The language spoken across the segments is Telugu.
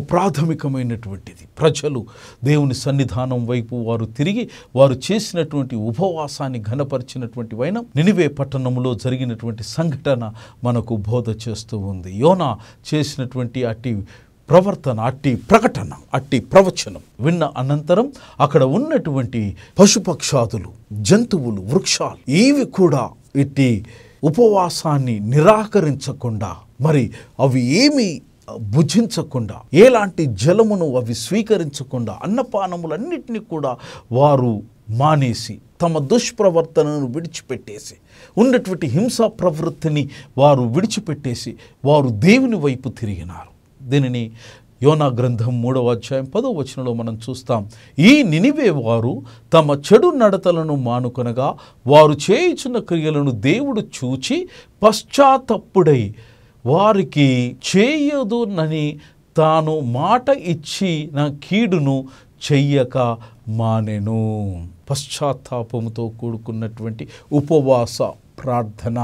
ప్రాథమికమైనటువంటిది. ప్రజలు దేవుని సన్నిధానం వైపు వారు తిరిగి వారు చేసినటువంటి ఉపవాసాన్ని ఘనపరిచినటువంటి వైనం నినివే పట్టణంలో జరిగినటువంటి సంఘటన మనకు బోధ చేస్తూ ఉంది. యోనా చేసినటువంటి అట్టి ప్రవర్తన, అట్టి ప్రకటన, అట్టి ప్రవచనం విన్న అనంతరం అక్కడ ఉన్నటువంటి పశుపక్షాదులు, జంతువులు, వృక్షాలు ఇవి కూడా ఇట్టి ఉపవాసాన్ని నిరాకరించకుండా, మరి అవి ఏమి భుజించకుండా, ఎలాంటి జలమును అవి స్వీకరించకుండా, అన్నపానములన్నిటినీ కూడా వారు మానేసి తమ దుష్ప్రవర్తనను విడిచిపెట్టేసి, ఉన్నటువంటి హింసా ప్రవృత్తిని వారు విడిచిపెట్టేసి వారు దేవుని వైపు తిరిగినారు. దీనిని యోనా గ్రంథం 3వ అధ్యాయం 10వ వచనంలో మనం చూస్తాం. ఈ నినివే వారు తమ చెడు నడతలను మానుకొనగా వారు చేయుచున్న క్రియలను దేవుడు చూచి పశ్చాత్తప్పుడై వారికి చేయదునని తాను మాట ఇచ్చి నా కీడును చెయ్యక మానెను. పశ్చాత్తాపముతో కూడుకున్నటువంటి ఉపవాస ప్రార్థన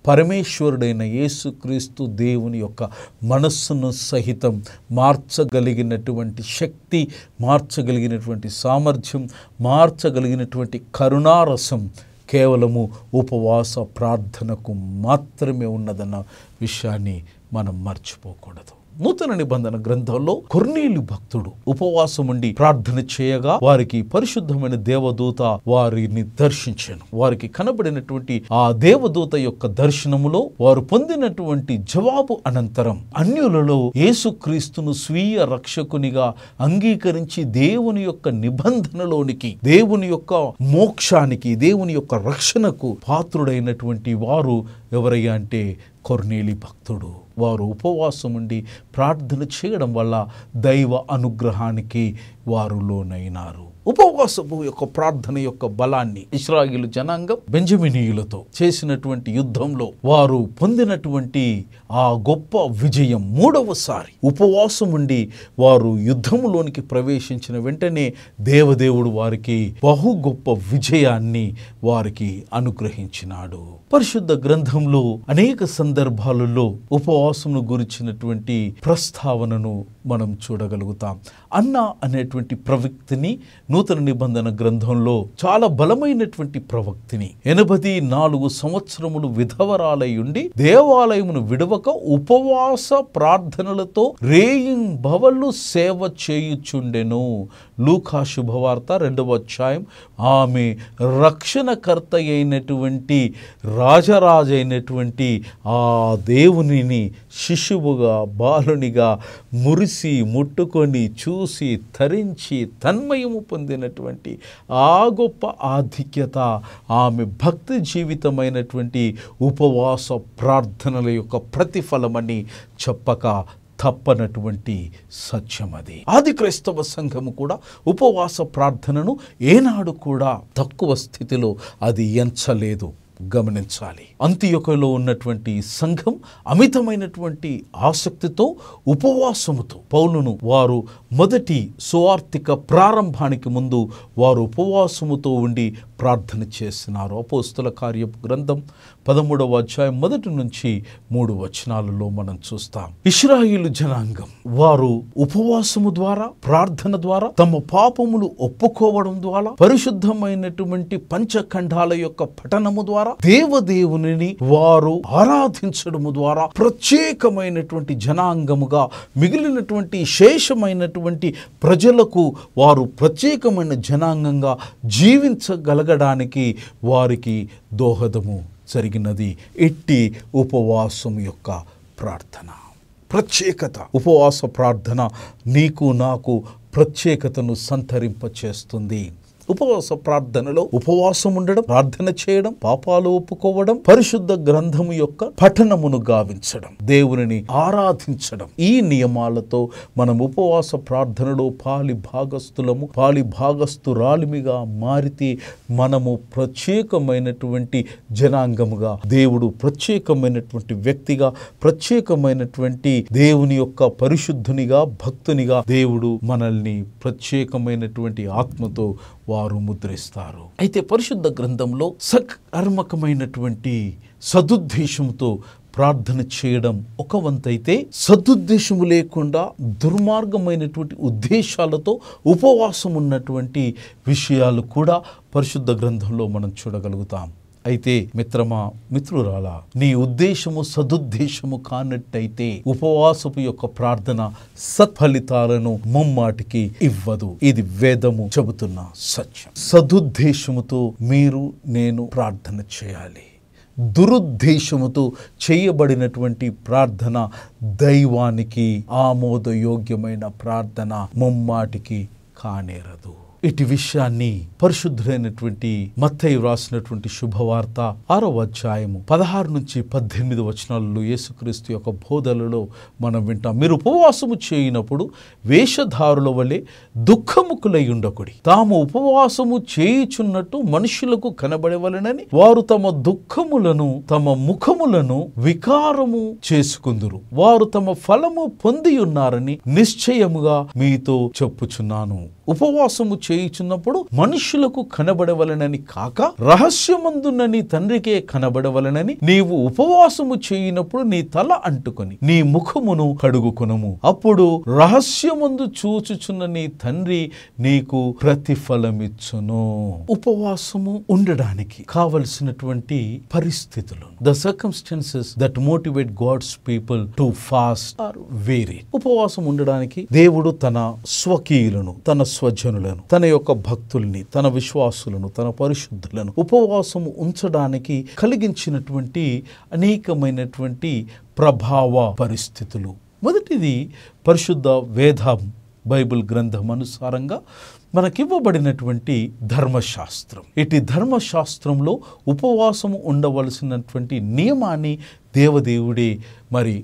పరమేశ్వరుడైన యేసుక్రీస్తు దేవుని యొక్క మనస్సును సహితం మార్చగలిగినటువంటి శక్తి, మార్చగలిగినటువంటి సామర్థ్యం, మార్చగలిగినటువంటి కరుణారసం కేవలము ఉపవాస ప్రార్థనకు మాత్రమే ఉన్నదన్న విషయాన్ని మనం మర్చిపోకూడదు. నూతన నిబంధన గ్రంథంలో కొర్నేలి భక్తుడు ఉపవాసం ఉండి ప్రార్థన చేయగా వారికి పరిశుద్ధమైన దేవదూత వారిని దర్శించాను. వారికి కనబడినటువంటి ఆ దేవదూత యొక్క దర్శనములో వారు పొందినటువంటి జవాబు అనంతరం అన్యులలో యేసుక్రీస్తును స్వీయ రక్షకునిగా అంగీకరించి దేవుని యొక్క నిబంధనలోనికి, దేవుని యొక్క మోక్షానికి, దేవుని యొక్క రక్షణకు పాత్రుడైనటువంటి వారు ఎవరయ్యా అంటే కొర్నేలి భక్తుడు. వారు ఉపవాసం ఉండి ప్రార్థన చేయడం వల్ల దైవ అనుగ్రహానికి వారు లోనైనారు. ఉపవాసము యొక్క ప్రార్థన యొక్క బలాన్ని ఇశ్రాయేలు జనాంగం బెంజమినీయులతో చేసినటువంటి యుద్ధంలో వారు పొందినటువంటి ఆ గొప్ప విజయం, మూడవసారి ఉపవాసం ఉండి వారు యుద్ధములోనికి ప్రవేశించిన వెంటనే దేవదేవుడు వారికి బహు గొప్ప విజయాన్ని వారికి అనుగ్రహించినాడు. పరిశుద్ధ గ్రంథంలో అనేక సందర్భాలలో ఉపవాసమును గురించినటువంటి ప్రస్తావనను మనం చూడగలుగుతాం. అన్న అనేటువంటి ప్రవక్తిని నూతన నిబంధన గ్రంథంలో చాలా బలమైనటువంటి ప్రవక్తిని 84 సంవత్సరములు విధవరాలై ఉండి దేవాలయమును విడవక ఉపవాస ప్రార్థనలతో రేయింబవళ్ళు సేవ చేయుచుండెను. లూకా శుభవార్త 2వ అధ్యాయం. ఆమె రక్షణకర్త అయినటువంటి రాజరాజైనటువంటి ఆ దేవునిని శిశువుగా, బాలునిగా మురిసి ముట్టుకొని చూసి తరించి తన్మయము పొందినటువంటి ఆ గొప్ప ఆధిక్యత ఆమె భక్తి జీవితమైనటువంటి ఉపవాస ప్రార్థనల యొక్క ప్రతిఫలమని చెప్పక తప్పనటువంటి సత్యం అది. ఆది క్రైస్తవ సంఘము కూడా ఉపవాస ప్రార్థనను ఏనాడు కూడా తక్కువ స్థితిలో అది ఎంచలేదు. గమనించాలి. అంతియొకలో ఉన్నటువంటి సంఘం అమితమైనటువంటి ఆసక్తితో ఉపవాసముతో పౌలును వారు మొదటి సువార్తిక ప్రారంభానికి ముందు వారు ఉపవాసముతో ఉండి ప్రార్థన చేస్తున్నారు. అపోస్తల కార్యపు గ్రంథం 13వ అధ్యాయం 1 నుంచి 3 వచనాలలో మనం చూస్తాం. ఇశ్రాయేలు జనాంగం వారు ఉపవాసము ద్వారా, ప్రార్థన ద్వారా, తమ పాపములు ఒప్పుకోవడం ద్వారా, పరిశుద్ధమైనటువంటి పంచఖండాల యొక్క పఠనము ద్వారా, దేవదేవుని వారు ఆరాధించడము ద్వారా ప్రత్యేకమైనటువంటి జనాంగముగా మిగిలినటువంటి శేషమైనటువంటి ప్రజలకు వారు ప్రత్యేకమైన జనాంగంగా జీవించగలగడానికి వారికి దోహదము జరిగినది. ఇట్టి ఉపవాసం యొక్క ప్రార్థన ప్రత్యేకత. ఉపవాస ప్రార్థన నీకు నాకు ప్రత్యేకతను సంతరింపచేస్తుంది. ఉపవాస ప్రార్థనలో ఉపవాసం ఉండడం, ప్రార్థన చేయడం, పాపాలు ఒప్పుకోవడం, పరిశుద్ధ గ్రంథము యొక్క పఠనమును గావించడం, దేవునిని ఆరాధించడం, ఈ నియమాలతో మనం ఉపవాస ప్రార్థనలో పాలి భాగస్తురాలిమిగా మారితే మనము ప్రత్యేకమైనటువంటి జనాంగముగా, దేవుడు ప్రత్యేకమైనటువంటి వ్యక్తిగా, ప్రత్యేకమైనటువంటి దేవుని యొక్క పరిశుద్ధునిగా, భక్తునిగా దేవుడు మనల్ని ప్రత్యేకమైనటువంటి ఆత్మతో వారు ముద్రిస్తారు. అయితే పరిశుద్ధ గ్రంథంలో సకర్మకమైనటువంటి సదుద్దేశంతో ప్రార్థన చేయడం ఒక వంతైతే, సదుద్దేశము లేకుండా దుర్మార్గమైనటువంటి ఉద్దేశాలతో ఉపవాసం ఉన్నటువంటి విషయాలు కూడా పరిశుద్ధ గ్రంథంలో మనం చూడగలుగుతాం. అయితే మిత్రమా, మిత్రురాలా, నీ ఉద్దేశము సదుద్దేశము కానట్టయితే ఉపవాసపు యొక్క ప్రార్థన సత్ఫలితాలను ముమ్మాటికి ఇవ్వదు. ఇది వేదము చెబుతున్న సత్యం. సదుద్దేశముతో మీరు నేను ప్రార్థన చేయాలి. దురుద్దేశముతో చేయబడినటువంటి ప్రార్థన దైవానికి ఆమోదయోగ్యమైన ప్రార్థన ముమ్మాటికి కానేరదు. ఇటు విషయాన్ని పరిశుద్ధులైనటువంటి మత్తయి వ్రాసినటువంటి శుభవార్త 6వ అధ్యాయము 16 నుంచి 18 వచనాలలో యేసుక్రీస్తు యొక్క బోధలలో మనం వింటాం. మీరు ఉపవాసము చేయనప్పుడు వేషధారుల వలె దుఃఖముకులై ఉండకుడి. తాము ఉపవాసము చేయుచున్నట్టు మనుషులకు కనబడవలెనని వారు తమ దుఃఖములను తమ ముఖములను వికారము చేసుకుందురు. వారు తమ ఫలము పొంది ఉన్నారని నిశ్చయముగా మీతో చెప్పుచున్నాను. ఉపవాసము చేయుచున్నప్పుడు మనుషులకు కనబడవలనని కాక రహస్యమందున్న నీ తండ్రికే కనబడవలనని నీవు ఉపవాసము చేయనప్పుడు నీ తల అంటుకొని నీ ముఖమును కడుగుకొనుము. అప్పుడు రహస్యమందు చూచుచున్న నీ తండ్రి నీకు ప్రతిఫలమిచ్చును. ఉపవాసము ఉండడానికి కావలసినటువంటి పరిస్థితులు, the circumstances that motivate God's people to fast are vary. ఉపవాసం ఉండడానికి దేవుడు తన స్వకీయులను, తన స్వజనులను, తన యొక్క భక్తుల్ని, తన విశ్వాసులను, తన పరిశుద్ధులను ఉపవాసము ఉంచడానికి కలిగించినటువంటి అనేకమైనటువంటి ప్రభావ పరిస్థితులు. మొదటిది పరిశుద్ధ వేదం బైబిల్ గ్రంథం అనుసారంగా మనకివ్వబడినటువంటి ధర్మశాస్త్రం. ఇటు ధర్మశాస్త్రంలో ఉపవాసము ఉండవలసినటువంటి నియమాన్ని దేవదేవుడే మరి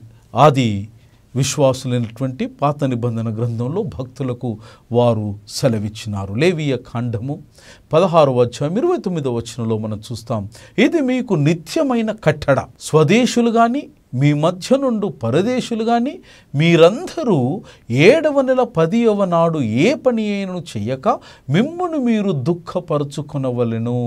ఆది విశ్వాసులైనటువంటి పాత నిబంధన గ్రంథంలో భక్తులకు వారు సెలవిచ్చినారు. లేవియ కాండము 16వ అధ్యాయం 29వ వచనంలో మనం చూస్తాం. ఇది మీకు నిత్యమైన కట్టడ. స్వదేశులు గాని మీ మధ్య నుండి పరదేశులు గాని మీరందరూ 7వ నెల 10వ నాడు ఏ పని అయినను చెయ్యక మిమ్మును మీరు దుఃఖపరచుకొనవలెను.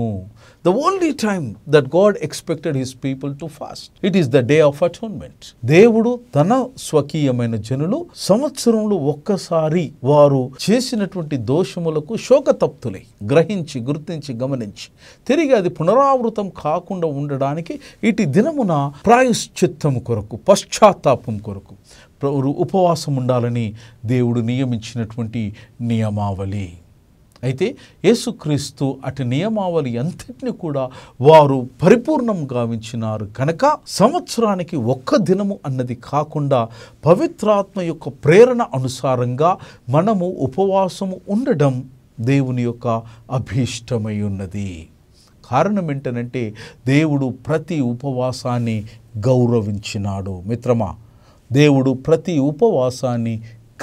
The only time that God expected his people to fast, it is the day of atonement. దేవుడు తన స్వకీయమైన జనులు సంవత్సరంలో ఒక్కసారి వారు చేసినటువంటి దోషములకు శోకతప్తులై గ్రహించి, గుర్తించి, గమనించి తిరిగి అది పునరావృతం కాకుండా ఉండడానికి ఇటు దినమున ప్రాయశ్చిత్తము కొరకు, పశ్చాత్తాపం కొరకు ఉపవాసం ఉండాలని దేవుడు నియమించినటువంటి నియమావళి. అయితే యేసుక్రీస్తు అటు నియమావళి అంతటిని కూడా వారు పరిపూర్ణం గావించినారు కనుక సంవత్సరానికి ఒక్క దినము అన్నది కాకుండా పవిత్రాత్మ యొక్క ప్రేరణ అనుసారంగా మనము ఉపవాసము ఉండడం దేవుని యొక్క అభీష్టమై ఉన్నది. కారణం ఏంటనంటే దేవుడు ప్రతి ఉపవాసాన్ని గౌరవించినాడు. మిత్రమా, దేవుడు ప్రతి ఉపవాసాన్ని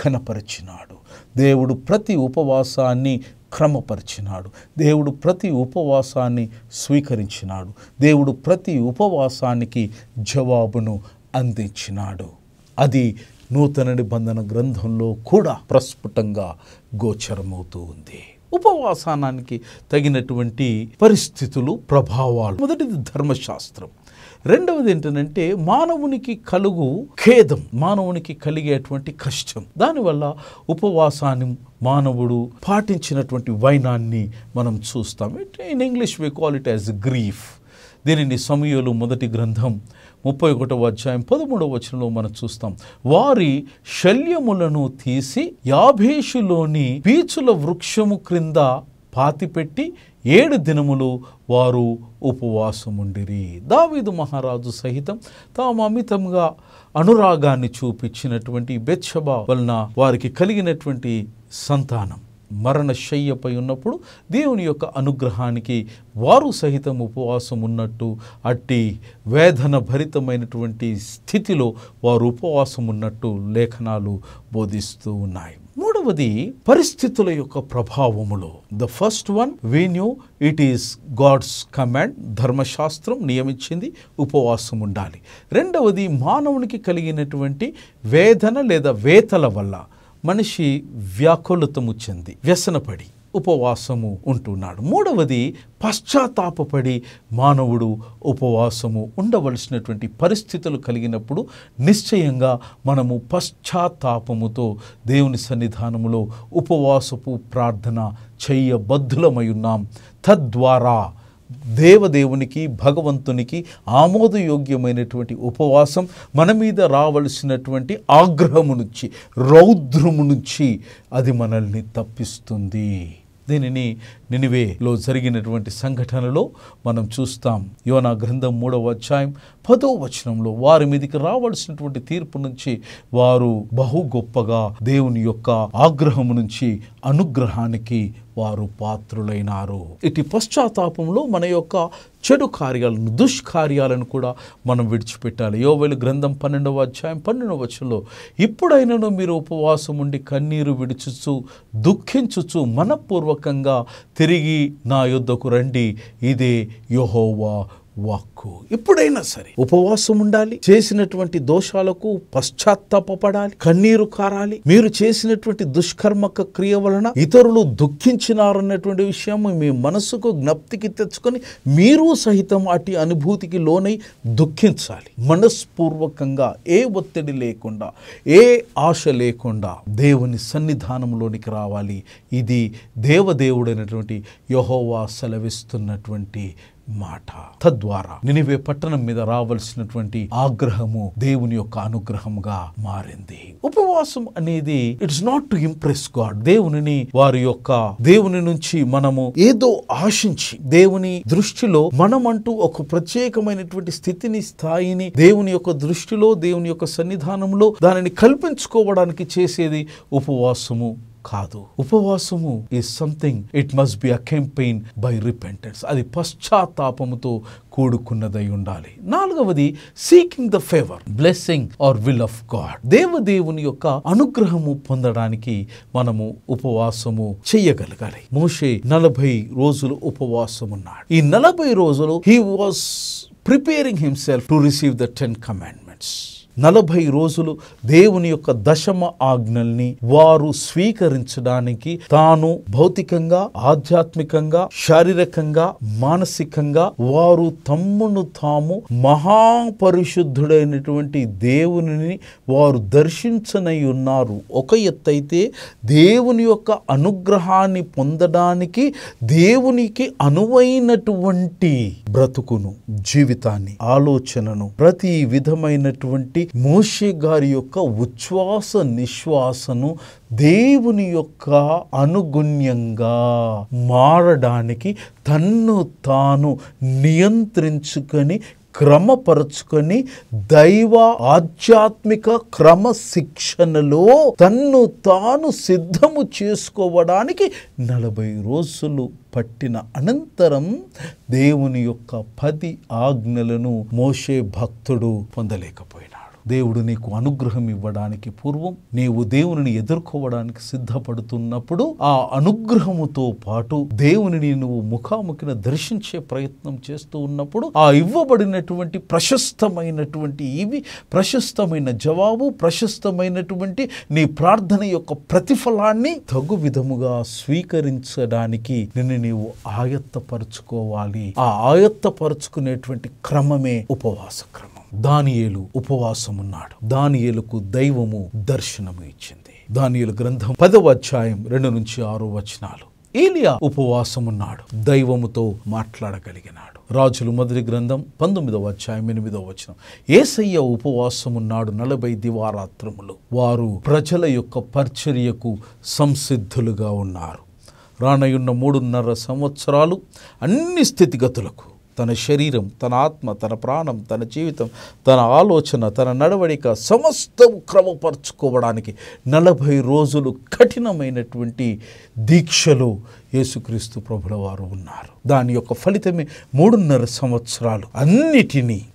ఘనపరిచినాడు. దేవుడు ప్రతి ఉపవాసాన్ని క్రమపరిచినాడు. దేవుడు ప్రతి ఉపవాసాన్ని స్వీకరించినాడు. దేవుడు ప్రతి ఉపవాసానికి జవాబును అందించినాడు. అది నూతన నిబంధన గ్రంథంలో కూడా ప్రస్ఫుటంగా గోచరమవుతూ ఉంది. ఉపవాసానికి తగినటువంటి పరిస్థితులు, ప్రభావాలు. మొదటిది ధర్మశాస్త్రం. రెండవది ఏంటంటే మానవునికి కలుగు ఖేదం, మానవునికి కలిగేటువంటి కష్టం. దానివల్ల ఉపవాసాన్ని మానవుడు పాటించినటువంటి వైనాన్ని మనం చూస్తాం. In English we call it as grief. దీనిని సమూయేలు మొదటి గ్రంథం 31వ అధ్యాయం 13వ వచనంలో మనం చూస్తాం. వారి శల్యములను తీసి యాభేషులోని పీచుల వృక్షము క్రింద పాతిపెట్టి 7 దినములు వారు ఉపవాసముండిరి. దావీదు మహారాజు సహితం తాము అమితంగా అనురాగాన్ని చూపించినటువంటి బెత్షెబా వలన వారికి కలిగినటువంటి సంతానం మరణశయ్యపై ఉన్నప్పుడు దేవుని యొక్క అనుగ్రహానికి వారు సహితం ఉపవాసం ఉన్నట్టు, అట్టి వేదన భరితమైనటువంటి స్థితిలో వారు ఉపవాసం ఉన్నట్టు లేఖనాలు బోధిస్తూ ఉన్నాయి. మూడవది పరిస్థితుల యొక్క ప్రభావములో. The first one we knew it is God's command. ధర్మశాస్త్రం నియమించింది ఉపవాసం ఉండాలి. రెండవది మానవునికి కలిగినటువంటి వేదన లేదా వేతల వల్ల మనిషి వ్యాకులతము చెంది వ్యసనపడి ఉపవాసము ఉంటున్నాడు. మూడవది, పశ్చాత్తాపపడి మానవుడు ఉపవాసము ఉండవలసినటువంటి పరిస్థితులు కలిగినప్పుడు నిశ్చయంగా మనము పశ్చాత్తాపముతో దేవుని సన్నిధానములో ఉపవాసపు ప్రార్థన చేయబద్ధులమై ఉన్నాం. తద్వారా దేవదేవునికి, భగవంతునికి ఆమోదయోగ్యమైనటువంటి ఉపవాసం మన మీద రావలసినటువంటి ఆగ్రహము నుంచి, రౌద్రము నుంచి అది మనల్ని తప్పిస్తుంది. దీనిని నినివేలో జరిగినటువంటి సంఘటనలో మనం చూస్తాం. యోనా గ్రంథం 3వ అధ్యాయం 10వ వచనంలో వారి మీదకి రావాల్సినటువంటి తీర్పు నుంచి వారు బహు గొప్పగా దేవుని యొక్క ఆగ్రహము నుంచి అనుగ్రహానికి వారు పాత్రులైనారు. ఇటు పశ్చాత్తాపంలో మన యొక్క చెడు కార్యాలను, దుష్కార్యాలను కూడా మనం విడిచిపెట్టాలి. యోవేలు గ్రంథం 12వ అధ్యాయం 12వ వచనంలో ఇప్పుడైనను మీరు ఉపవాసం ఉండి కన్నీరు విడుచుచు దుఃఖించుచు మనపూర్వకంగా తిరిగి నా యొద్దకు రండి, ఇదే యెహోవా వాక్కు. ఎప్పుడైనా సరే ఉపవాసం ఉండాలి, చేసినటువంటి దోషాలకు పశ్చాత్తాపపడాలి, కన్నీరు కారాలి. మీరు చేసినటువంటి దుష్కర్మక క్రియ వలన ఇతరులు దుఃఖించినారన్నటువంటి విషయం మీ మనసుకు జ్ఞప్తికి తెచ్చుకొని మీరు సహితం అటు అనుభూతికి లోనై దుఃఖించాలి. మనస్పూర్వకంగా, ఏ ఒత్తిడి లేకుండా, ఏ ఆశ లేకుండా దేవుని సన్నిధానంలోనికి రావాలి. ఇది దేవదేవుడైనటువంటి యెహోవా సెలవిస్తున్నటువంటి మాట. తద్వారా నినివే పట్టణం మీద రావాల్సినటువంటి ఆగ్రహము దేవుని యొక్క అనుగ్రహంగా మారింది. ఉపవాసం అనేది it's not to impress God. దేవుని నుంచి మనము ఏదో ఆశించి, దేవుని దృష్టిలో మనమంటూ ఒక ప్రత్యేకమైనటువంటి స్థితిని, స్థాయిని దేవుని యొక్క దృష్టిలో, దేవుని యొక్క సన్నిధానంలో దానిని కల్పించుకోవడానికి చేసేది ఉపవాసము కాదు. ఉపవాసము is something, it must be accompanied by repentance. అది పశ్చాత్తాపముతో కూడుకున్నదై ఉండాలి. నాలుగవది, seeking the favour, blessing or will of God. దేవదేవుని యొక్క అనుగ్రహము పొందడానికి మనము ఉపవాసము చెయ్యగలగాలి. మోషే 40 రోజులు ఉపవాసం ఉన్నాడు. ఈ 40 రోజులు he was preparing himself to receive the 10 commandments. 40 రోజులు దేవుని యొక్క దశమ ఆజ్ఞల్ని వారు స్వీకరించడానికి తాను భౌతికంగా, ఆధ్యాత్మికంగా, శారీరకంగా, మానసికంగా వారు తమ్మును తాము మహాపరిశుద్ధుడైనటువంటి దేవునిని వారు దర్శించనై ఉన్నారు. ఒక ఎత్తైతే దేవుని యొక్క అనుగ్రహాన్ని పొందడానికి దేవునికి అనువైనటువంటి బ్రతుకును, జీవితాన్ని, ఆలోచనను, ప్రతి విధమైనటువంటి మోషే గారి యొక్క ఉచ్ఛ్వాస నిశ్వాసను దేవుని యొక్క అనుగుణ్యంగా మారడానికి తన్ను తాను నియంత్రించుకొని, క్రమపరుచుకొని, దైవ ఆధ్యాత్మిక క్రమశిక్షణలో తన్ను తాను సిద్ధము చేసుకోవడానికి 40 రోజులు పట్టిన అనంతరం దేవుని యొక్క 10 ఆజ్ఞలను మోషే భక్తుడు పొందలేకపోయినాడు. దేవుడు నీకు అనుగ్రహం ఇవ్వడానికి పూర్వం నీవు దేవునిని ఎదుర్కోవడానికి సిద్ధపడుతున్నప్పుడు ఆ అనుగ్రహముతో పాటు దేవునిని నువ్వు ముఖాముఖిన దర్శించే ప్రయత్నం చేస్తూ ఉన్నప్పుడు ఆ ఇవ్వబడినటువంటి ప్రశస్తమైన జవాబు, ప్రశస్తమైనటువంటి నీ ప్రార్థన యొక్క ప్రతిఫలాన్ని తగు విధముగా స్వీకరించడానికి నిన్ను నీవు ఆయత్తపరుచుకోవాలి. ఆ ఆయత్తపరుచుకునేటువంటి క్రమమే ఉపవాస క్రమం. దానియేలు ఉపవాసం ఉన్నాడు. దానియేలుకు దైవము దర్శనము ఇచ్చింది. దానియేలు గ్రంథం 10వ అధ్యాయం 2-6 వచనాలు. ఏలియా ఉపవాసం ఉన్నాడు, దైవముతో మాట్లాడగలిగినాడు. రాజులు మొదటి గ్రంథం 19వ అధ్యాయం 8వ వచనం. యేసయ్య ఉపవాసం ఉన్నాడు 40 దివారాత్రములు. వారు ప్రజల యొక్క పరిచర్యకు సంసిద్ధులుగా ఉన్నారు. రానయున్న 3.5 సంవత్సరాలు అన్ని స్థితిగతులకు తన శరీరం, తన ఆత్మ, తన ప్రాణం, తన జీవితం, తన ఆలోచన, తన నడవడిక సమస్తం క్రమపరుచుకోవడానికి 40 రోజులు కఠినమైనటువంటి దీక్షలో యేసుక్రీస్తు ప్రభుల వారు ఉన్నారు. దాని యొక్క ఫలితమే 3.5 సంవత్సరాలు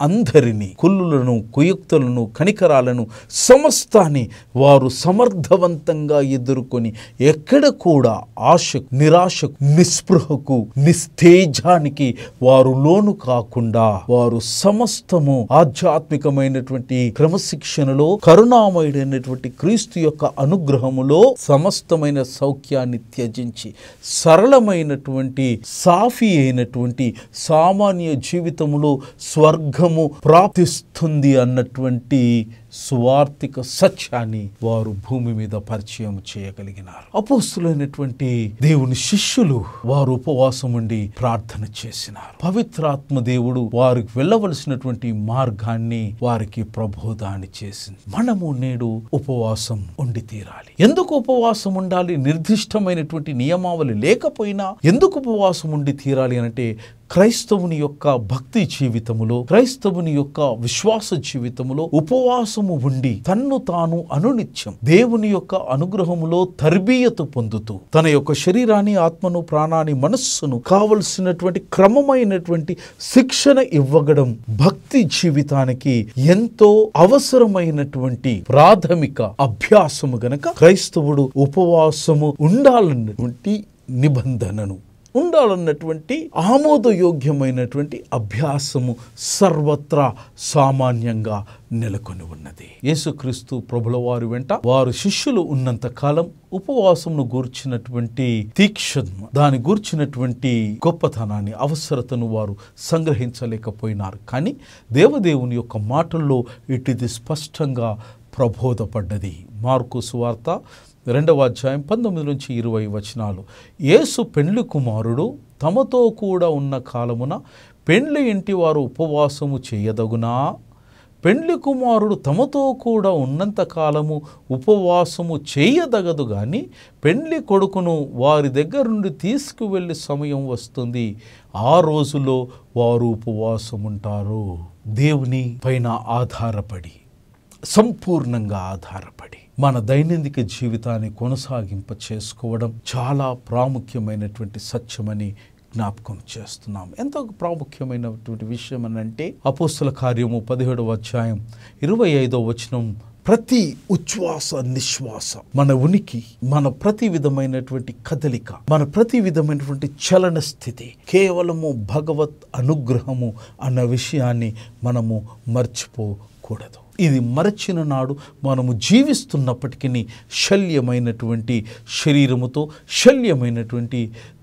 అందరినీ కుళ్ళులను, కుయుక్తులను, కనికరాలను, సమస్తాన్ని వారు సమర్థవంతంగా ఎదుర్కొని ఎక్కడ కూడా ఆశకు, నిరాశకు, నిస్పృహకు, నిస్తేజానికి వారు లోను కాకుండా వారు సమస్తము ఆధ్యాత్మికమైనటువంటి క్రమశిక్షణలో, కరుణామయుడైనటువంటి క్రీస్తు యొక్క అనుగ్రహములో సమస్తమైన సౌఖ్యాన్ని త్యజించి సరళమైనటువంటి, సాఫీ అయినటువంటి సామాన్య జీవితములో స్వర్గము ప్రాప్తిస్తుంది అన్నటువంటి సువార్తిక సత్యాన్ని వారు భూమి మీద పరిచయం చేయగలిగినారు. అపోస్తులైనటువంటి దేవుని శిష్యులు వారు ఉపవాసం ఉండి ప్రార్థన చేసినారు. పవిత్రాత్మ దేవుడు వారికి వెళ్ళవలసినటువంటి మార్గాన్ని వారికి ప్రబోధాన్ని చేసింది. మనము నేడు ఉపవాసం ఉండి తీరాలి. ఎందుకు ఉపవాసం ఉండాలి? నిర్దిష్టమైనటువంటి నియమావళి లేకపోయినా ఎందుకు ఉపవాసం ఉండి తీరాలి అంటే, క్రైస్తవుని యొక్క భక్తి జీవితములో, క్రైస్తవుని యొక్క విశ్వాస జీవితములో ఉపవాసము ఉండి తన్ను తాను అనునిత్యం దేవుని యొక్క అనుగ్రహములో తర్బీయతు పొందుతూ తన యొక్క శరీరాన్ని, ఆత్మను, ప్రాణాన్ని, మనస్సును కావలసినటువంటి క్రమమైనటువంటి శిక్షణ ఇవ్వగడం భక్తి జీవితానికి ఎంతో అవసరమైనటువంటి ప్రాథమిక అభ్యాసము గనక క్రైస్తవుడు ఉపవాసము ఉండాలన్నటువంటి నిబంధనను, ఉండాలన్నటువంటి ఆమోదయోగ్యమైనటువంటి అభ్యాసము సర్వత్రా సామాన్యంగా నెలకొని ఉన్నది. యేసుక్రీస్తు ప్రభుల వారి వెంట వారు శిష్యులు ఉన్నంత కాలం ఉపవాసమును గూర్చినటువంటి తీక్షణ, దాని గూర్చినటువంటి గొప్పతనాన్ని, అవసరతను వారు సంగ్రహించలేకపోయినారు. కానీ దేవదేవుని యొక్క మాటల్లో ఇటిది స్పష్టంగా ప్రబోధపడ్డది. మార్కు సువార్త 2వ అధ్యాయం 19-20 వచనాలు. యేసు పెండ్లి కుమారుడు తమతో కూడా ఉన్న కాలమున పెండ్లి ఇంటి వారు ఉపవాసము చేయదగునా? పెండ్లి కుమారుడు తమతో కూడా ఉన్నంత కాలము ఉపవాసము చేయదగదు గాని పెండ్లి కొడుకును వారి దగ్గర నుండి తీసుకువెళ్ళే సమయం వస్తుంది, ఆ రోజులో వారు ఉపవాసం ఉంటారు. దేవుని పైన ఆధారపడి, సంపూర్ణంగా ఆధారపడి మన దైనందిక జీవితాన్ని కొనసాగింప చేసుకోవడం చాలా ప్రాముఖ్యమైనటువంటి సత్యమని జ్ఞాపకం చేస్తున్నాం. ఎంతో ప్రాముఖ్యమైనటువంటి విషయం అని అంటే, అపోస్తల కార్యము 17వ అధ్యాయం 25వ వచనం, ప్రతి ఉచ్ఛ్వాస నిశ్వాస, మన ఉనికి, మన ప్రతి విధమైనటువంటి కదలిక, మన ప్రతి విధమైనటువంటి చలన స్థితి కేవలము భగవత్ అనుగ్రహము అన్న విషయాన్ని మనము మర్చిపోకూడదు. ఇది మరచిన నాడు మనము జీవిస్తున్నప్పటికీ శల్యమైనటువంటి శరీరముతో, శల్యమైనటువంటి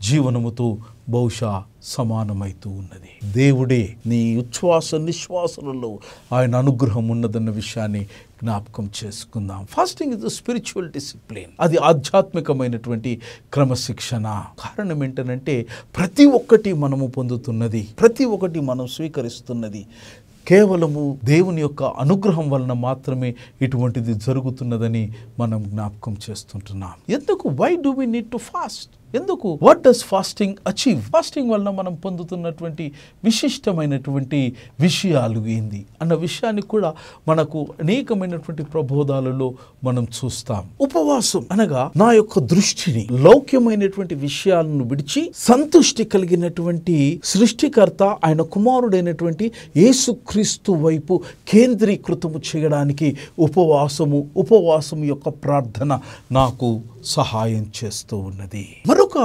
జీవనముతో బహుశా సమానమైతూ ఉన్నది. దేవుడే నీ ఉచ్ఛ్వాస నిశ్వాసలలో ఆయన అనుగ్రహం ఉన్నదన్న విషయాన్ని జ్ఞాపకం చేసుకుందాం. Fasting is the spiritual discipline. అది ఆధ్యాత్మికమైనటువంటి క్రమశిక్షణ. కారణం ఏంటంటే, ప్రతి ఒక్కటి మనము పొందుతున్నది, ప్రతి ఒక్కటి మనం స్వీకరిస్తున్నది కేవలము దేవుని యొక్క అనుగ్రహం వలన మాత్రమే ఇటువంటిది జరుగుతున్నదని మనం జ్ఞాపకం చేస్తుంటున్నాం. ఎందుకు? Why do we need to fast? ఎందుకు? What does fasting achieve? Fasting వలన మనం పొందుతున్నటువంటి విశిష్టమైనటువంటి విషయాలు ఏంది అన్న విషయాన్ని కూడా మనకు అనేకమైనటువంటి ప్రబోధాలలో మనం చూస్తాం. ఉపవాసం అనగా నా యొక్క దృష్టిని లౌక్యమైనటువంటి విషయాలను విడిచి సంతుష్టి కలిగినటువంటి సృష్టికర్త ఆయన కుమారుడైనటువంటి యేసుక్రీస్తు వైపు కేంద్రీకృతము చేయడానికి ఉపవాసము యొక్క ప్రార్థన నాకు సహాయం చేస్తూ ఉన్నది. మరొక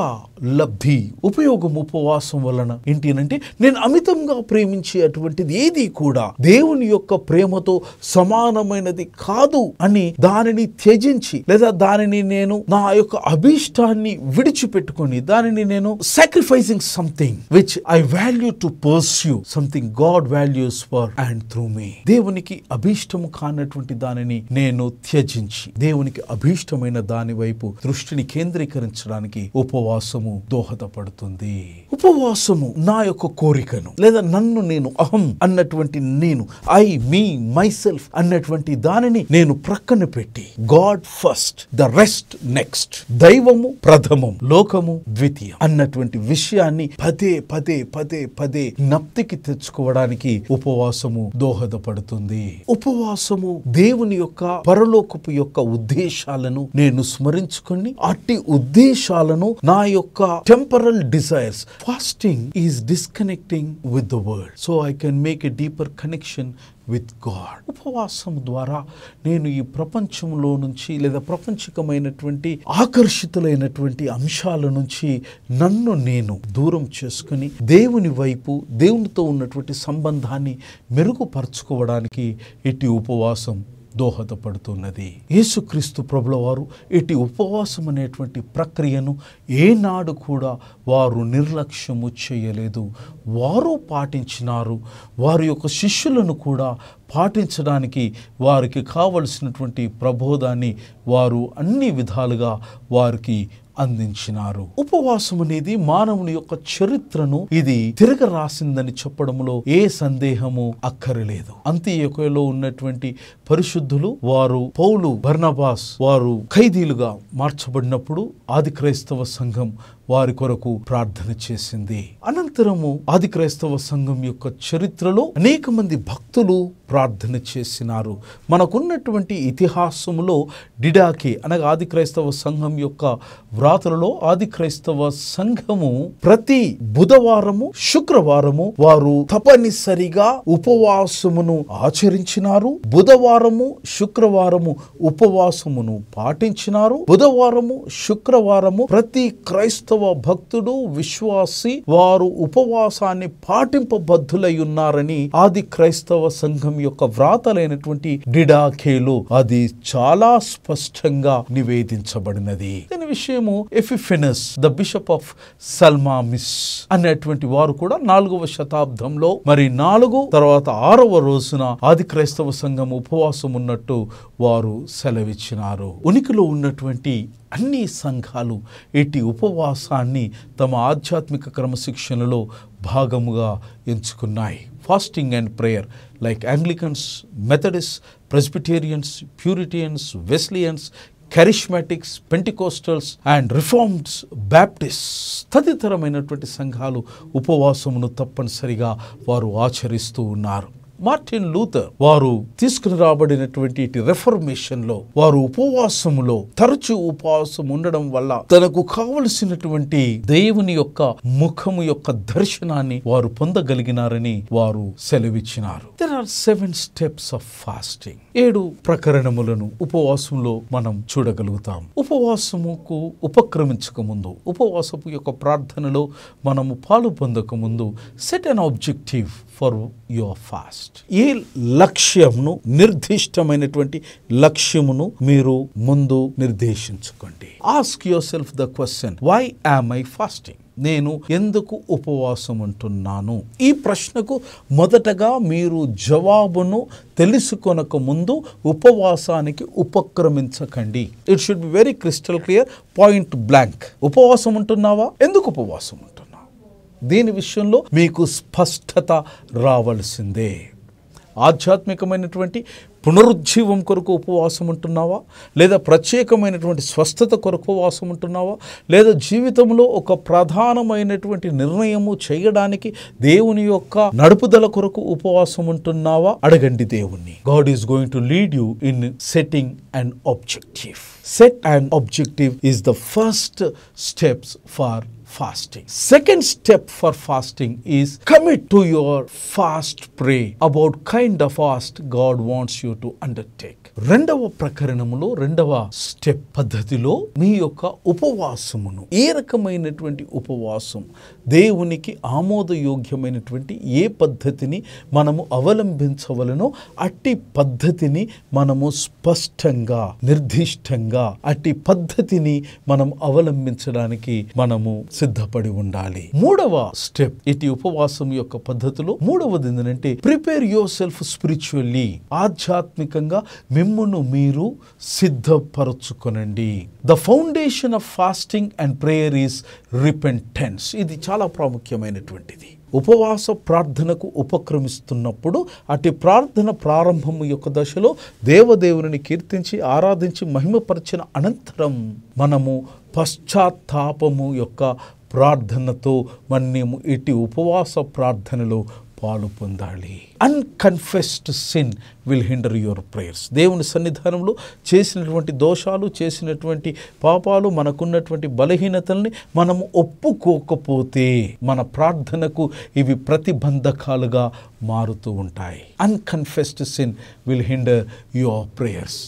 లబ్ధి, ఉపయోగం ఉపవాసం వలన ఏంటి అంటే, నేను అమితంగా ప్రేమించే అటువంటిది ఏది కూడా దేవుని యొక్క ప్రేమతో సమానమైనది కాదు అని దానిని త్యజించి, లేదా దానిని నేను నా యొక్క అభీష్టాన్ని విడిచిపెట్టుకొని, దానిని నేను sacrificing something which I value to pursue something God values for and through me. దేవునికి అభీష్టము కానటువంటి దానిని నేను త్యజించి దేవునికి అభీష్టమైన దాని వైపు దృష్టిని కేంద్రీకరించడానికి ఉపవాసము దోహదపడుతుంది. ఉపవాసము నా యొక్క కోరికను, లేదా నన్ను నేను, అహం అన్నటువంటి నేను, ఐ, మీ, మై సెల్ఫ్ అన్నటువంటి దానిని నేను ప్రక్కన పెట్టి, God first, the rest next, దైవము ప్రథమం, లోకము ద్వితీయం అన్నటువంటి విషయాన్ని పదే పదే పదే పదే జ్ఞప్తికి తెచ్చుకోవడానికి ఉపవాసము దోహదపడుతుంది. ఉపవాసము దేవుని యొక్క పరలోకపు యొక్క ఉద్దేశాలను నేను స్మరించు చేసుకొని అట్టి ఉద్దేశాలను నా యొక్క temporal desires fasting is disconnecting with the world so I can make a deeper connection with God. ఉపవాసం ద్వారా నేను ఈ ప్రపంచంలో నుంచి లేదా ప్రపంచకమైనటువంటి ఆకర్షితులైనటువంటి అంశాల నుంచి నన్ను నేను దూరం చేసుకుని దేవుని వైపు దేవునితో ఉన్నటువంటి సంబంధాన్ని మెరుగుపరుచుకోవడానికి ఇటు ఉపవాసం దోహదపడుతున్నది. యేసుక్రీస్తు ప్రభుల వారు ఇటు ఉపవాసం అనేటువంటి ప్రక్రియను ఏనాడు కూడా వారు నిర్లక్ష్యము చేయలేదు. వారు పాటించినారు. వారి యొక్క శిష్యులను కూడా పాటించడానికి వారికి కావలసినటువంటి ప్రబోధాన్ని వారు అన్ని విధాలుగా వారికి అందించినారు. ఉపవాసం అనేది మానవుని యొక్క చరిత్రను ఇది తిరగ రాసిందని చెప్పడంలో ఏ సందేహము అక్కరలేదు. అంత్యొకయలో ఉన్నటువంటి పరిశుద్ధులు వారు పౌలు బర్నబాస్ వారు ఖైదీలుగా మార్చబడినప్పుడు ఆది క్రైస్తవ సంఘం వారి కొరకు ప్రార్థన చేసింది. అనంతరము ఆది క్రైస్తవ సంఘం యొక్క చరిత్రలో అనేక మంది భక్తులు ప్రార్థన చేసినారు. మనకున్నటువంటి ఇతిహాసములో డిడాకే అనగా ఆది క్రైస్తవ సంఘం యొక్క వ్రాతలలో ఆది క్రైస్తవ సంఘము ప్రతి బుధవారము శుక్రవారము వారు తప్పనిసరిగా ఉపవాసమును ఆచరించినారు. బుధవారము శుక్రవారము ఉపవాసమును పాటించినారు. బుధవారము శుక్రవారము ప్రతి క్రైస్తవ భక్తుడు విశ్వాసి వారు ఉపవాసాన్ని పాటింపబద్ధులై ఉన్నారని ఆది క్రైస్తవ సంఘం యొక్క వ్రాతలైనటువంటి డిడాకేలో అది చాలా స్పష్టంగా నివేదించబడినది. దీని విషయము ఎపిఫెనస్ ద బిషప్ ఆఫ్ సల్మామిస్ అనేటువంటి వారు కూడా 4వ శతాబ్దంలో మరి 4 తర్వాత 6వ రోజున ఆది క్రైస్తవ సంఘం ఉపవాసం ఉన్నట్టు వారు సెలవిచ్చినారు. ఉనికిలో ఉన్నటువంటి అన్ని సంఘాలు ఇటు ఉపవాసాన్ని తమ ఆధ్యాత్మిక క్రమశిక్షణలో భాగముగా ఎంచుకున్నాయి. Fasting and prayer like Anglicans, Methodist, Presbyterians, Puritans, Wesleyans, charismatics, Pentecostals and reformeds, Baptist తదితరమైనటువంటి సంఘాలు ఉపవాసమును తప్పనిసరిగా వారు ఆచరిస్తూ ఉన్నారు. మార్టిన్ లూథర్ వారు తీసుకుని రాబడినటువంటి రెఫర్మేషన్ లో వారు ఉపవాసములో తరచు ఉపవాసం ఉండడం వల్ల తనకు కావలసినటువంటి దేవుని యొక్క ముఖము యొక్క దర్శనాన్ని వారు పొందగలిగినారని వారు సెలవిచ్చినారు. There are 7 steps of fasting. 7 ప్రకరణములను ఉపవాసంలో మనం చూడగలుగుతాం. ఉపవాసముకు ఉపక్రమించక ముందు ఉపవాసపు యొక్క ప్రార్థనలో మనము పాలు పొందక ముందు set an objective for your fast. ఏ లక్ష్యమును నిర్దిష్టమైనటువంటి లక్ష్యమును మీరు ముందు నిర్దేశించుకోండి. Ask yourself the question, why am I fasting? నేను ఎందుకు ఉపవాసం ఉంటున్నాను? ఈ ప్రశ్నకు మొదటగా మీరు జవాబును తెలుసుకొనక ముందు ఉపవాసానికి ఉపక్రమించకండి. It should be very crystal clear, point blank. ఉపవాసం ఉంటున్నావా? ఎందుకు ఉపవాసం ఉంటున్నావు? దీని విషయంలో మీకు స్పష్టత రావాల్సిందే. ఆధ్యాత్మికమైనటువంటి పునరుజ్జీవం కొరకు ఉపవాసం ఉంటున్నావా? లేదా ప్రత్యేకమైనటువంటి స్వస్థత కొరకు ఉపవాసం ఉంటున్నావా? లేదా జీవితంలో ఒక ప్రధానమైనటువంటి నిర్ణయము చేయడానికి దేవుని యొక్క నడుపుదల కొరకు ఉపవాసం ఉంటున్నావా? అడగండి దేవుణ్ణి. God is going to lead you in setting an objective. Set an objective is the first steps for fasting. Second step for fasting is commit to your fast. Pray about kind of fast God wants you to undertake. రెండవ ప్రకరణములో రెండవ స్టెప్ పద్ధతిలో మీ యొక్క ఉపవాసమును ఏ రకమైనటువంటి ఉపవాసం దేవునికి ఆమోదయోగ్యమైనటువంటి ఏ పద్ధతిని మనము అవలంబించవలనో అట్టి పద్ధతిని మనము స్పష్టంగా నిర్దిష్టంగా అట్టి పద్ధతిని మనం అవలంబించడానికి మనము సిద్ధపడి ఉండాలి. మూడవ స్టెప్ ఇటు ఉపవాసం యొక్క పద్ధతిలో మూడవది ఏంటంటే ప్రిపేర్ యువర్ సెల్ఫ్ స్పిరిచువల్లీ. ఆధ్యాత్మికంగా మిమ్మును మీరు సిద్ధపరచుకొనండి. The foundation of fasting and prayer is repentance. ఇది చాలా ప్రాముఖ్యమైనటువంటిది. ఉపవాస ప్రార్థనకు ఉపక్రమిస్తున్నప్పుడు అటు ప్రార్థన ప్రారంభము యొక్క దశలో దేవదేవుని కీర్తించి ఆరాధించి మహిమపరిచిన అనంతరం మనము పశ్చాత్తాపము యొక్క ప్రార్థనతో మనము ఇటు ఉపవాస ప్రార్థనలో పాలు పొందాలి. Unconfessed sin will hinder your prayers. దేవుని సన్నిధానంలో చేసినటువంటి దోషాలు, చేసినటువంటి పాపాలు, మనకున్నటువంటి బలహీనతల్ని మనము ఒప్పుకోకపోతే మన ప్రార్థనకు ఇవి ప్రతిబంధకాలుగా మారుతూ ఉంటాయి. Unconfessed sin will hinder your prayers.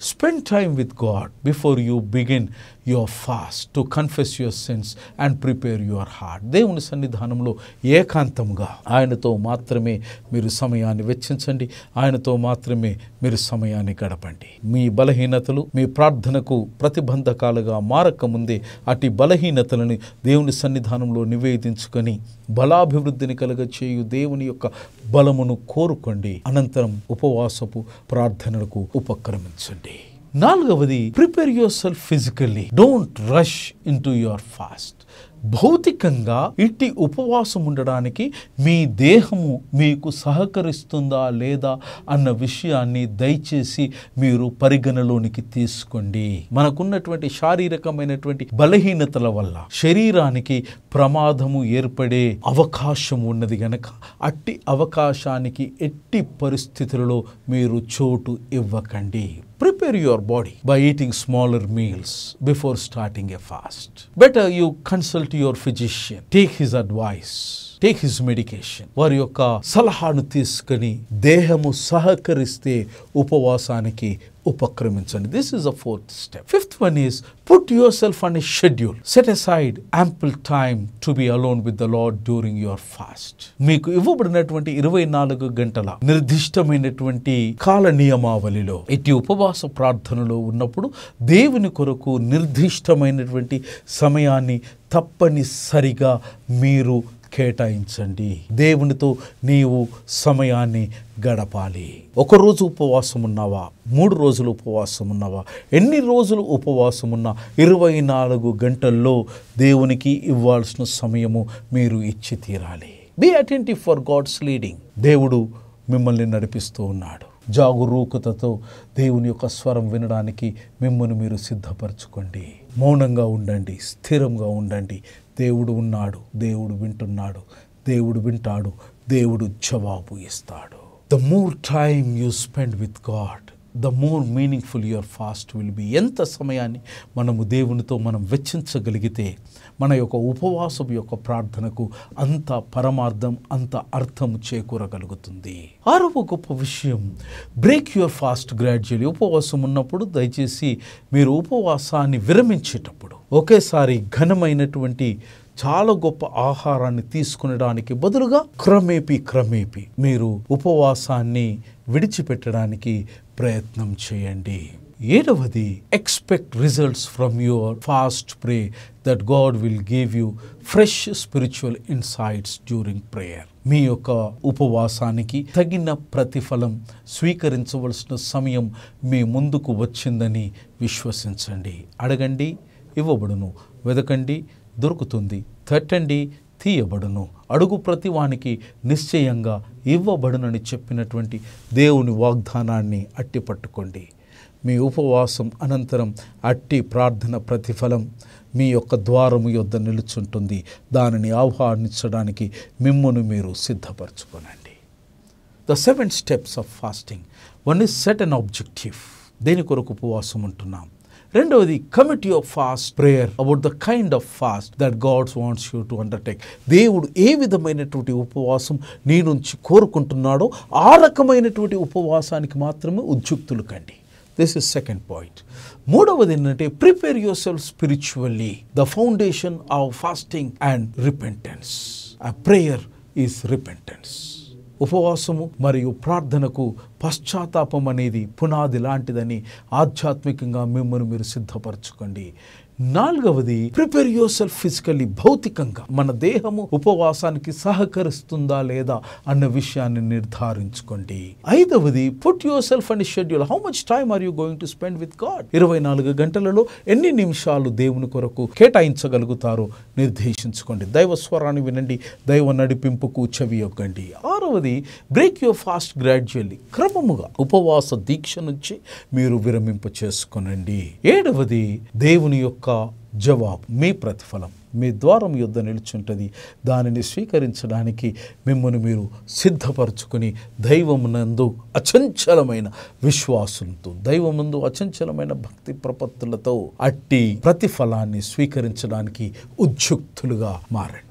Spend time with God before you begin your fast to confess your sins and prepare your heart. దేవుని సన్నిధానంలో ఏకాంతంగా ఆయనతో మాత్రమే మీరు సమయాన్ని వెచ్చించండి. ఆయనతో మాత్రమే మీరు సమయాన్ని గడపండి. మీ బలహీనతలు మీ ప్రార్థనకు ప్రతిబంధకాలుగా మారకముందే అటు బలహీనతలను దేవుని సన్నిధానంలో నివేదించుకొని బలాభివృద్ధిని కలుగ చేయు దేవుని యొక్క బలమును కోరుకోండి. అనంతరం ఉపవాసపు ప్రార్థనలకు ఉపక్రమించండి. నాలుగవది, prepare yourself physically. Don't rush into your fast. భౌతికంగా ఇట్టి ఉపవాసం ఉండడానికి మీ దేహము మీకు సహకరిస్తుందా లేదా అన్న విషయాన్ని దయచేసి మీరు పరిగణలోనికి తీసుకోండి. మనకున్నటువంటి శారీరకమైనటువంటి బలహీనతల వల్ల శరీరానికి ప్రమాదము ఏర్పడే అవకాశం ఉన్నది గనక అట్టి అవకాశానికి ఎట్టి పరిస్థితులలో మీరు చోటు ఇవ్వకండి. Prepare your body by eating smaller meals before starting a fast. Better you consult your physician. Take his advice. Take his medication. వారి యొక్క సలహాను తీసుకొని దేహము సహకరిస్తే ఉపవాసానికి ఉపక్రమించండి. This is a fourth step. Fifth one is put yourself on a schedule. Set aside ample time to be alone with the Lord during your fast. మీకు ఇవ్వబడినటువంటి 24 గంటల నిర్దిష్టమైనటువంటి కాల నియమావళిలో ఇటు ఉపవాస ప్రార్థనలో ఉన్నప్పుడు దేవుని కొరకు నిర్దిష్టమైనటువంటి సమయాన్ని తప్పనిసరిగా మీరు కేటాయించండి. దేవునితో నీవు సమయాన్ని గడపాలి. ఒకరోజు ఉపవాసం ఉన్నావా, 3 రోజులు ఉపవాసం ఉన్నావా, ఎన్ని రోజులు ఉపవాసం ఉన్నా 24 గంటల్లో దేవునికి ఇవ్వాల్సిన సమయము మీరు ఇచ్చి తీరాలి. Be attentive for God's leading. దేవుడు మిమ్మల్ని నడిపిస్తూ ఉన్నాడు. జాగరూకతతో దేవుని యొక్క స్వరం వినడానికి మిమ్మల్ని మీరు సిద్ధపరచుకోండి. మౌనంగా ఉండండి, స్థిరంగా ఉండండి. దేవుడు ఉన్నాడు, దేవుడు వింటున్నాడు, దేవుడు వింటాడు, దేవుడు జవాబు ఇస్తాడు. The more time you spend with God, the more meaningful your fast will be. ఎంత సమయాన్ని మనము దేవునితో మనం వెచ్చించగలిగితే మన యొక్క ఉపవాసం యొక్క ప్రార్థనకు అంత పరమార్థం, అంత అర్థం చేకూరగలుగుతుంది. 6వ గొప్ప విషయం, బ్రేక్ యువర్ ఫాస్ట్ గ్రాడ్యువల్లీ. ఉపవాసం ఉన్నప్పుడు దయచేసి మీరు ఉపవాసాన్ని విరమించేటప్పుడు ఒకేసారి ఘనమైనటువంటి చాలా గొప్ప ఆహారాన్ని తీసుకునడానికి బదులుగా క్రమేపీ మీరు ఉపవాసాన్ని విడిచిపెట్టడానికి ప్రయత్నం చేయండి. 7వది, expect results from your fast pray that God will give you fresh spiritual insights during prayer. మీ యొక్క ఉపవాసానికి తగిన ప్రతిఫలం స్వీకరించవలసిన సమయం మీ ముందుకు వచ్చిందని విశ్వసించండి. అడగండి, ఇవ్వబడును. వెదకండి, దొరుకుతుంది. తట్టండి, తీయబడును. అడుగు ప్రతివానికి నిశ్చయంగా ఇవ్వబడునని చెప్పినటువంటి దేవుని వాగ్దానాన్ని అట్టి పట్టుకోండి. మీ ఉపవాసం అనంతరం అట్టి ప్రార్థన ప్రతిఫలం మీ యొక్క ద్వారము యొద్ద నిలుచుంటుంది. దానిని ఆహ్వానించడానికి మిమ్మును మీరు సిద్ధపరచుకోనండి. The 7 steps of fasting. 1 is set an objective. దేని కొరకు ఉపవాసం ఉంటున్నాం. 2వది, commit your fast prayer about the kind of fast that God wants you to undertake. దేవుడు ఏ విధమైనటువంటి ఉపవాసం నీ నుంచి కోరుకుంటున్నాడో ఆ రకమైనటువంటి ఉపవాసానికి మాత్రమే ఉద్యుక్తులు కండి. This is second point. 3వది ఏంటంటే, prepare yourself spiritually. The foundation of fasting and repentance. ఆ ప్రేయర్ ఈజ్ రిపెంటెన్స్. ఉపవాసము మరియు ప్రార్థనకు పశ్చాత్తాపం అనేది పునాది లాంటిదని ఆధ్యాత్మికంగా మిమ్మల్ని మీరు సిద్ధపరచుకోండి. 4వది, ప్రిపేర్ యువర్ సెల్ఫ్ ఫిజికల్లీ. భౌతికంగా మన దేహము ఉపవాసానికి సహకరిస్తుందా లేదా అన్న విషయాన్ని నిర్ధారించుకోండి. 5వది, put yourself and schedule. How much time are you going to spend with God? 24 గంటలలో ఎన్ని నిమిషాలు దేవుని కొరకు కేటాయించగలుగుతారో నిర్దేశించుకోండి. దైవ స్వరాన్ని వినండి, దైవ నడిపింపుకు చెవి యొగ్గండి. 6వది, బ్రేక్ యువర్ ఫాస్ట్ గ్రాడ్యువల్లీ. క్రమముగా ఉపవాస దీక్ష నుంచి మీరు విరమింప చేసుకోనండి. 7వది, దేవుని యొక్క జవాబు, మీ ప్రతిఫలం మీ ద్వారం యొద్ద నిలుచుంటుంది. దానిని స్వీకరించడానికి మిమ్మల్ని మీరు సిద్ధపరచుకొని దైవమునందు అచంచలమైన విశ్వాసంతో, దైవముందు అచంచలమైన భక్తి ప్రపత్తులతో అట్టి ప్రతిఫలాన్ని స్వీకరించడానికి ఉద్యుక్తులుగా మారండి.